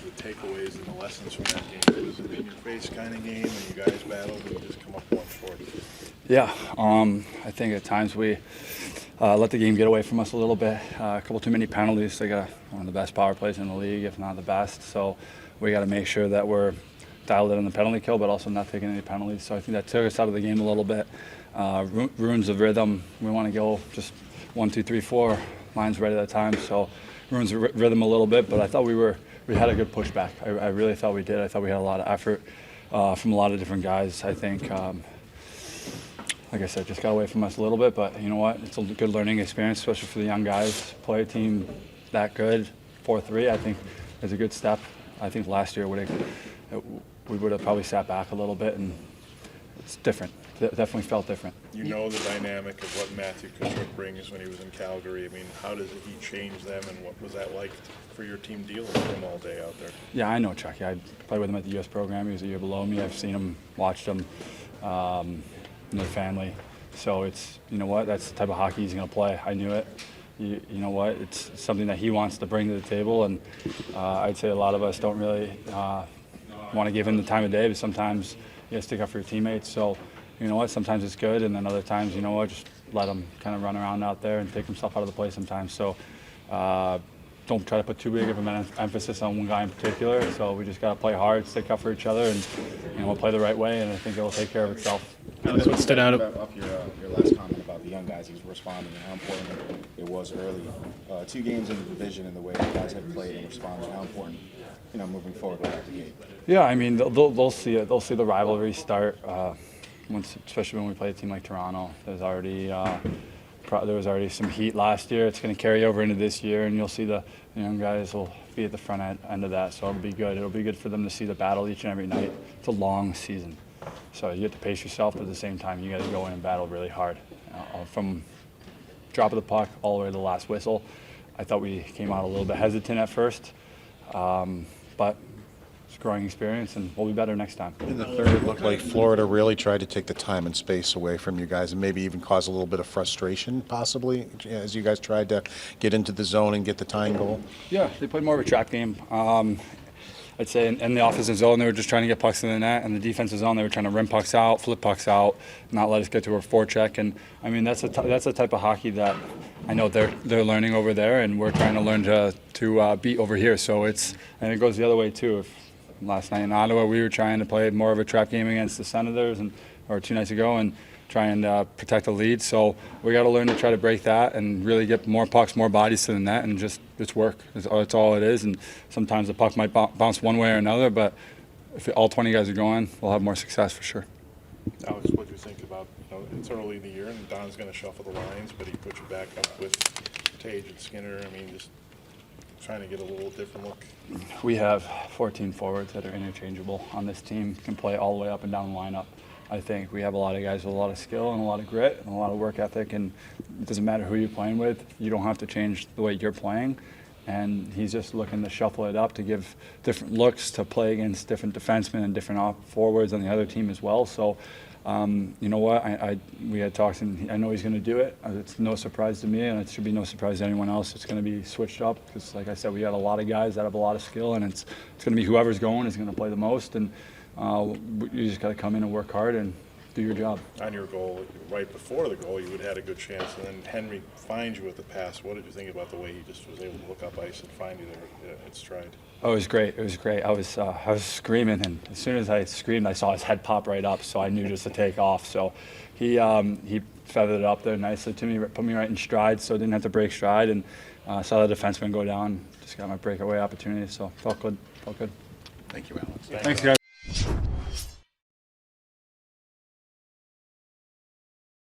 the takeaways and the lessons from that game? Was it an in-your-face kind of game, and you guys battled and you just come up one short? Yeah, I think at times we let the game get away from us a little bit. A couple too many penalties. They got one of the best power plays in the league, if not the best. So we got to make sure that we're dialed in on the penalty kill, but also not taking any penalties. So I think that took us out of the game a little bit. Ruins the rhythm. We want to go just 1, 2, 3, 4 lines right at a time. So ruins the rhythm a little bit. But I thought we had a good pushback. I really thought we did. I thought we had a lot of effort from a lot of different guys. I think. Like I said, just got away from us a little bit, but you know what? It's a good learning experience, especially for the young guys. Play a team that good, 4-3, I think is a good step. I think last year we would have probably sat back a little bit, and it's different. It definitely felt different. You know the dynamic of what Matthew Tuch brings when he was in Calgary. I mean, how does he change them, and what was that like for your team dealing with him all day out there? Yeah, I know Chuck. I played with him at the U.S. program. He was a year below me. I've seen him, watched him. The family, so it's, you know what, that's the type of hockey he's going to play. I knew it. You know what, it's something that he wants to bring to the table, and I'd say a lot of us don't really want to give him the time of day, but sometimes you got to stick up for your teammates. So you know what, sometimes it's good, and then other times, you know what, just let him kind of run around out there and take himself out of the play sometimes. So don't try to put too big of an emphasis on one guy in particular. So we just got to play hard, stick up for each other, and we'll play the right way, and I think it will take care of itself. Alex, what stood out off your last comment about the young guys he was responding and how important it was early. 2 games in the division and the way the guys have played and responded, how important, moving forward right out the gate. Yeah, I mean they'll see it. They'll see the rivalry start especially when we play a team like Toronto. There was already some heat last year. It's going to carry over into this year, and you'll see the young guys will be at the front end of that. So it'll be good. It'll be good for them to see the battle each and every night. It's a long season, so you have to pace yourself, but at the same time you got to go in and battle really hard. From drop of the puck all the way to the last whistle, I thought we came out a little bit hesitant at first, but it's a growing experience, and we'll be better next time. In the third, it looked like Florida really tried to take the time and space away from you guys and maybe even cause a little bit of frustration, possibly, as you guys tried to get into the zone and get the tying goal. Yeah, they played more of a trap game. I'd say in the offensive zone, they were just trying to get pucks in the net, and the defensive zone, they were trying to rim pucks out, flip pucks out, not let us get to our forecheck. And I mean, that's a type of hockey that I know they're learning over there, and we're trying to learn to beat over here. So and it goes the other way too. Last night in Ottawa, we were trying to play more of a trap game against the Senators, or 2 nights ago, and try and protect the lead. So we got to learn to try to break that and really get more pucks, more bodies to the net, and it's work. It's all it is. And sometimes the puck might bounce one way or another, but if all 20 guys are going, we'll have more success for sure. Alex, what do you think about, it's early in the year, and Don's going to shuffle the lines, but he put you back up with Tage and Skinner. I mean, just trying to get a little different look. We have 14 forwards that are interchangeable on this team, can play all the way up and down the lineup. I think we have a lot of guys with a lot of skill and a lot of grit and a lot of work ethic, and it doesn't matter who you're playing with. You don't have to change the way you're playing, and he's just looking to shuffle it up to give different looks to play against different defensemen and different forwards on the other team as well. So you know what, we had talks, and I know he's going to do it. It's no surprise to me, and it should be no surprise to anyone else. It's going to be switched up because, like I said, we got a lot of guys that have a lot of skill, and it's going to be whoever's going is going to play the most, and you just got to come in and work hard and do your job. On your goal, right before the goal, you would have had a good chance, and then Henry finds you with the pass. What did you think about the way he just was able to look up ice and find you there at stride? Oh, it was great. It was great. I was screaming, and as soon as I screamed, I saw his head pop right up, so I knew just to take off. So he feathered it up there nicely to me, put me right in stride, so I didn't have to break stride, and saw the defenseman go down. Just got my breakaway opportunity, so felt good. Thank you, Alex. Thanks, guys.